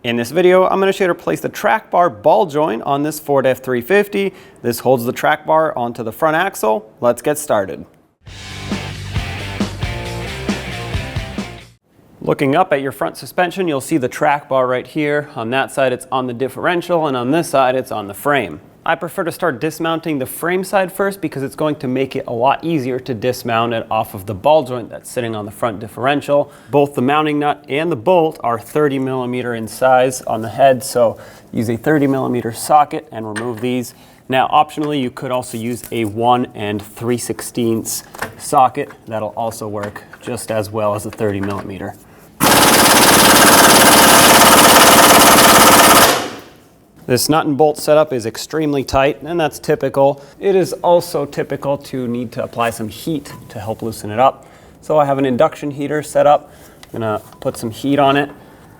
In this video, I'm going to show you how to place the track bar ball joint on this Ford F-350. This holds the track bar onto the front axle. Let's get started. Looking up at your front suspension, you'll see the track bar right here. On that side, it's on the differential, and on this side, it's on the frame. I prefer to start dismounting the frame side first because it's going to make it a lot easier to dismount it off of the ball joint that's sitting on the front differential. Both the mounting nut and the bolt are 30mm in size on the head, so use a 30mm socket and remove these. Now, optionally, you could also use a 1 3/16 socket. That'll also work just as well as a 30mm. This nut and bolt setup is extremely tight, and that's typical. It is also typical to need to apply some heat to help loosen it up. So I have an induction heater set up. I'm gonna put some heat on it,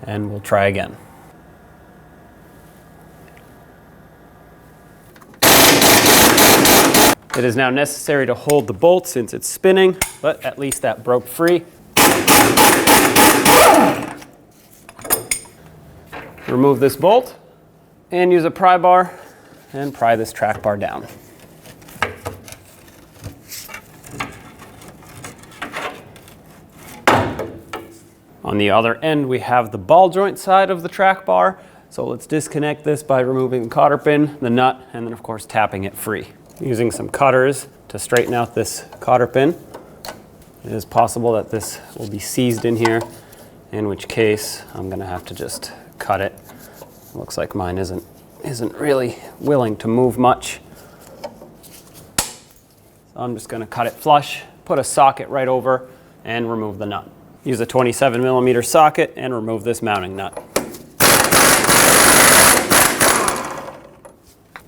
and we'll try again. It is now necessary to hold the bolt since it's spinning, but at least that broke free. Remove this bolt and use a pry bar and pry this track bar down. On the other end, we have the ball joint side of the track bar. So let's disconnect this by removing the cotter pin, the nut, and then of course tapping it free. Using some cutters to straighten out this cotter pin. It is possible that this will be seized in here, in which case I'm gonna have to just cut it. Looks like mine isn't really willing to move much. So I'm just gonna cut it flush, put a socket right over, and remove the nut. Use a 27mm socket and remove this mounting nut.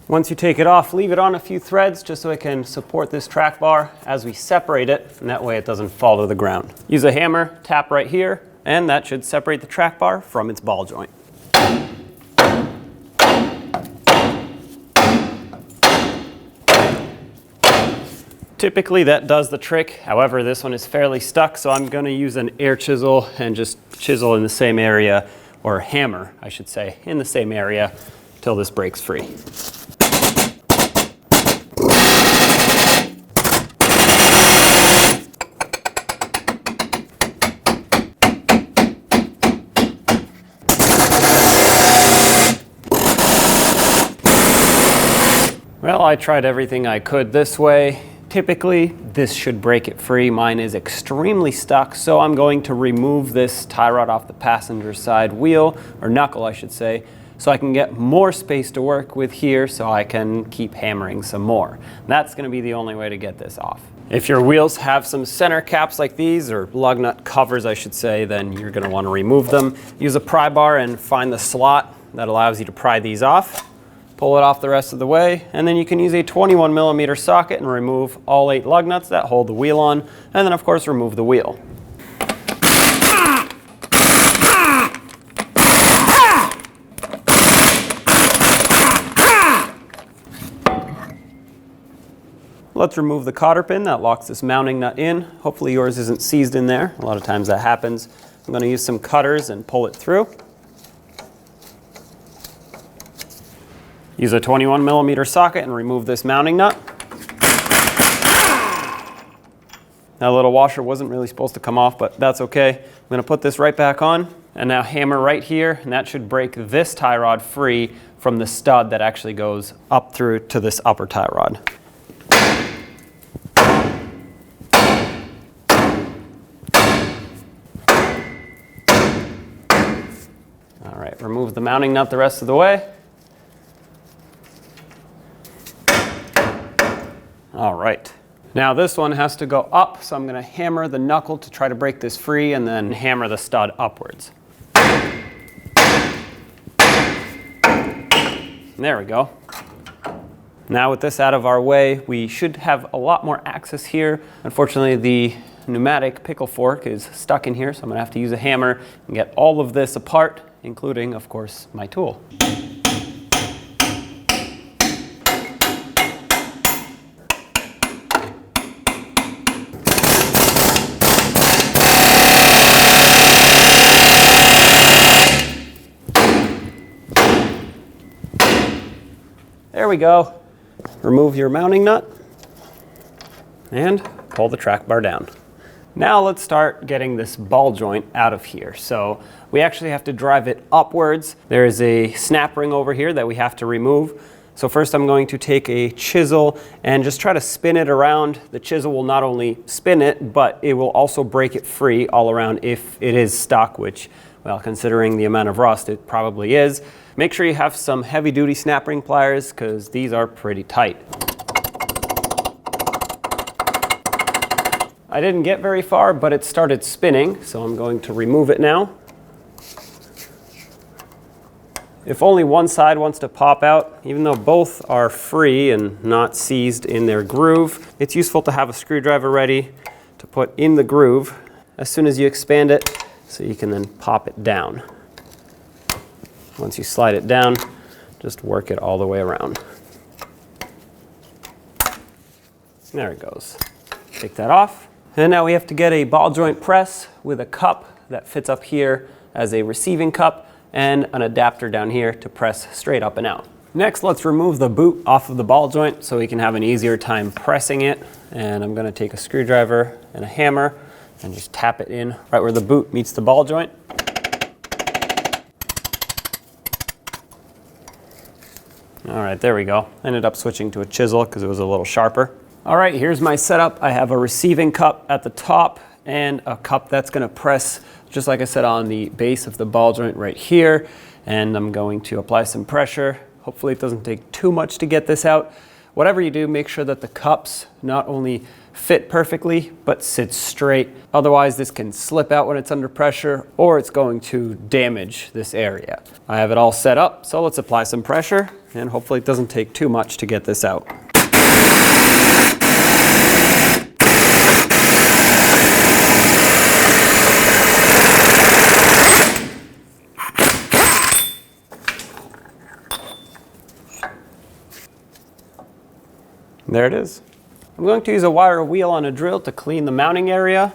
Once you take it off, leave it on a few threads just so it can support this track bar as we separate it, and that way it doesn't fall to the ground. Use a hammer, tap right here, and that should separate the track bar from its ball joint. Typically that does the trick. However, this one is fairly stuck, so I'm going to use an air chisel and just chisel in the same area, or hammer, I should say, in the same area till this breaks free. Well, I tried everything I could this way. Typically, this should break it free. Mine is extremely stuck, so I'm going to remove this tie rod off the passenger side wheel, or knuckle I should say, so I can get more space to work with here so I can keep hammering some more. That's gonna be the only way to get this off. If your wheels have some center caps like these, or lug nut covers I should say, then you're gonna wanna remove them. Use a pry bar and find the slot that allows you to pry these off. Pull it off the rest of the way, and then you can use a 21mm socket and remove all 8 lug nuts that hold the wheel on, and then of course remove the wheel. Let's remove the cotter pin that locks this mounting nut in. Hopefully yours isn't seized in there. A lot of times that happens. I'm going to use some cutters and pull it through. Use a 21mm socket and remove this mounting nut. That little washer wasn't really supposed to come off, but that's okay. I'm gonna put this right back on, and now hammer right here, and that should break this tie rod free from the stud that actually goes up through to this upper tie rod. All right, remove the mounting nut the rest of the way. All right, now this one has to go up, so I'm gonna hammer the knuckle to try to break this free and then hammer the stud upwards. There we go. Now with this out of our way, we should have a lot more access here. Unfortunately, the pneumatic pickle fork is stuck in here, so I'm gonna have to use a hammer and get all of this apart, including, of course, my tool. There we go. Remove your mounting nut and pull the track bar down. Now let's start getting this ball joint out of here. So we actually have to drive it upwards. There is a snap ring over here that we have to remove. So first I'm going to take a chisel and just try to spin it around. The chisel will not only spin it, but it will also break it free all around if it is stuck, which, well, considering the amount of rust, it probably is. Make sure you have some heavy duty snap ring pliers because these are pretty tight. I didn't get very far, but it started spinning, so I'm going to remove it now. If only one side wants to pop out, even though both are free and not seized in their groove, it's useful to have a screwdriver ready to put in the groove as soon as you expand it, so you can then pop it down. Once you slide it down, just work it all the way around. There it goes. Take that off. And now we have to get a ball joint press with a cup that fits up here as a receiving cup and an adapter down here to press straight up and out. Next, let's remove the boot off of the ball joint so we can have an easier time pressing it. And I'm gonna take a screwdriver and a hammer and just tap it in right where the boot meets the ball joint. All right, there we go. Ended up switching to a chisel because it was a little sharper. All right, here's my setup. I have a receiving cup at the top and a cup that's gonna press, just like I said, on the base of the ball joint right here. And I'm going to apply some pressure. Hopefully it doesn't take too much to get this out. Whatever you do, make sure that the cups not only fit perfectly, but sit straight. Otherwise, this can slip out when it's under pressure, or it's going to damage this area. I have it all set up, so let's apply some pressure, and hopefully it doesn't take too much to get this out. There it is. I'm going to use a wire wheel on a drill to clean the mounting area.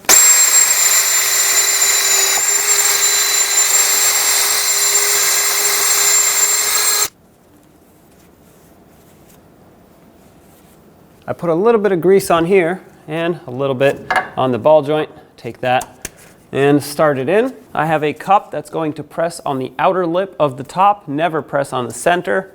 I put a little bit of grease on here and a little bit on the ball joint. Take that and start it in. I have a cup that's going to press on the outer lip of the top, never press on the center.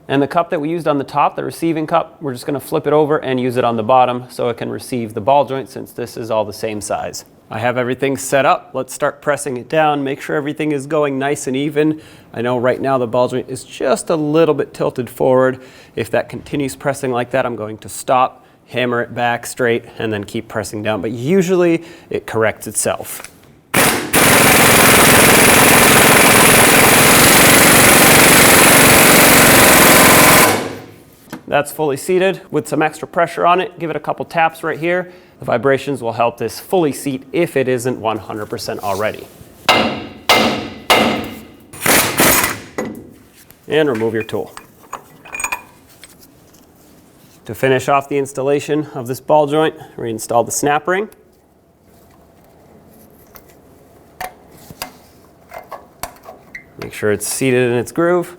And the cup that we used on the top, the receiving cup, we're just gonna flip it over and use it on the bottom so it can receive the ball joint since this is all the same size. I have everything set up. Let's start pressing it down. Make sure everything is going nice and even. I know right now the ball joint is just a little bit tilted forward. If that continues pressing like that, I'm going to stop, hammer it back straight, and then keep pressing down. But usually it corrects itself. That's fully seated with some extra pressure on it. Give it a couple taps right here. The vibrations will help this fully seat if it isn't 100% already. And remove your tool. To finish off the installation of this ball joint, reinstall the snap ring. Make sure it's seated in its groove.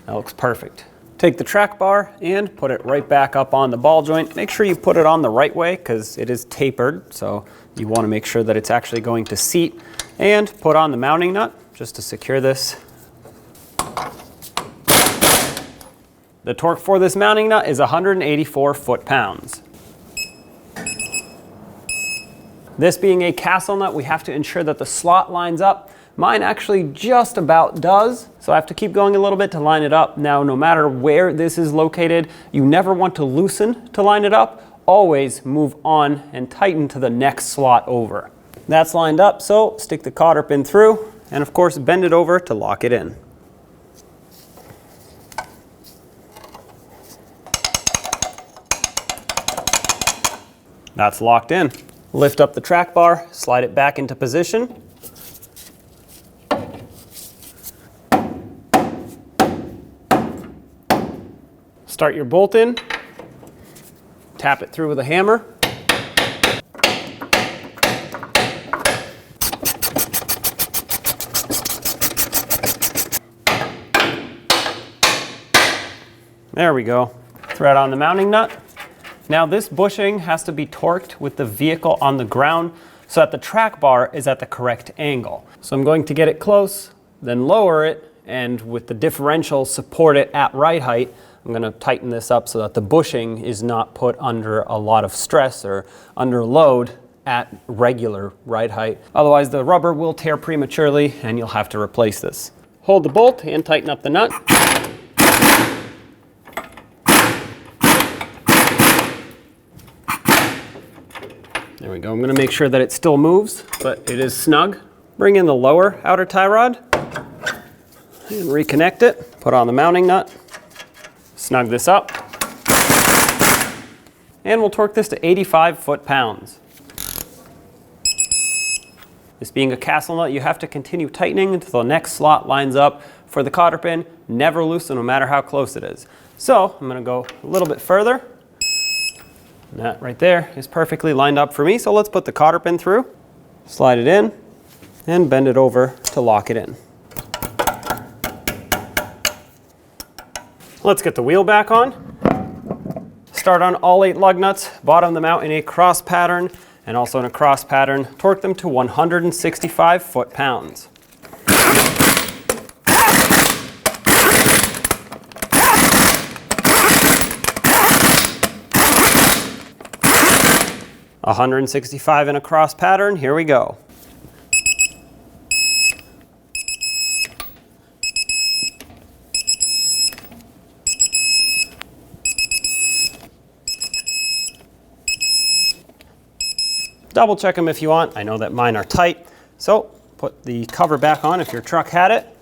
That looks perfect. Take the track bar and put it right back up on the ball joint. Make sure you put it on the right way because it is tapered, so you want to make sure that it's actually going to seat. And put on the mounting nut just to secure this. The torque for this mounting nut is 184 foot-pounds. This being a castle nut, we have to ensure that the slot lines up. Mine actually just about does, so I have to keep going a little bit to line it up. Now, no matter where this is located, you never want to loosen to line it up. Always move on and tighten to the next slot over. That's lined up, so stick the cotter pin through, and of course bend it over to lock it in. That's locked in. Lift up the track bar, slide it back into position. Start your bolt in, tap it through with a hammer. There we go. Thread on the mounting nut. Now this bushing has to be torqued with the vehicle on the ground so that the track bar is at the correct angle. So I'm going to get it close, then lower it, and with the differential support it at right height. I'm going to tighten this up so that the bushing is not put under a lot of stress or under load at regular ride height. Otherwise the rubber will tear prematurely and you'll have to replace this. Hold the bolt and tighten up the nut. There we go. I'm going to make sure that it still moves, but it is snug. Bring in the lower outer tie rod and reconnect it. Put on the mounting nut. Snug this up. And we'll torque this to 85 foot-pounds. This being a castle nut, you have to continue tightening until the next slot lines up for the cotter pin. Never loosen no matter how close it is. So I'm going to go a little bit further. And that right there is perfectly lined up for me. So let's put the cotter pin through, slide it in, and bend it over to lock it in. Let's get the wheel back on. Start on all 8 lug nuts, bottom them out in a cross pattern, and also in a cross pattern, torque them to 165 foot-pounds. $165 in a cross pattern, here we go. Double check them if you want. I know that mine are tight. So put the cover back on if your truck had it.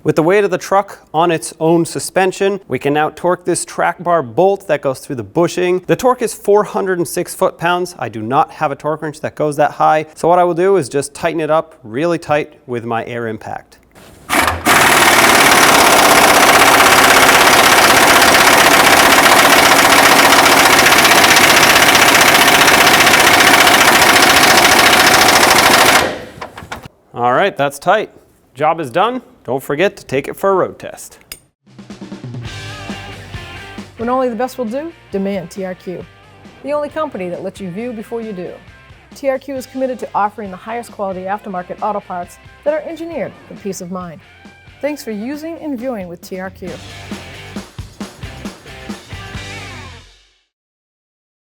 With the weight of the truck on its own suspension, we can now torque this track bar bolt that goes through the bushing. The torque is 406 foot-pounds. I do not have a torque wrench that goes that high. So what I will do is just tighten it up really tight with my air impact. All right, that's tight. Job is done. Don't forget to take it for a road test. When only the best will do, demand TRQ. The only company that lets you view before you do. TRQ is committed to offering the highest quality aftermarket auto parts that are engineered for peace of mind. Thanks for using and viewing with TRQ.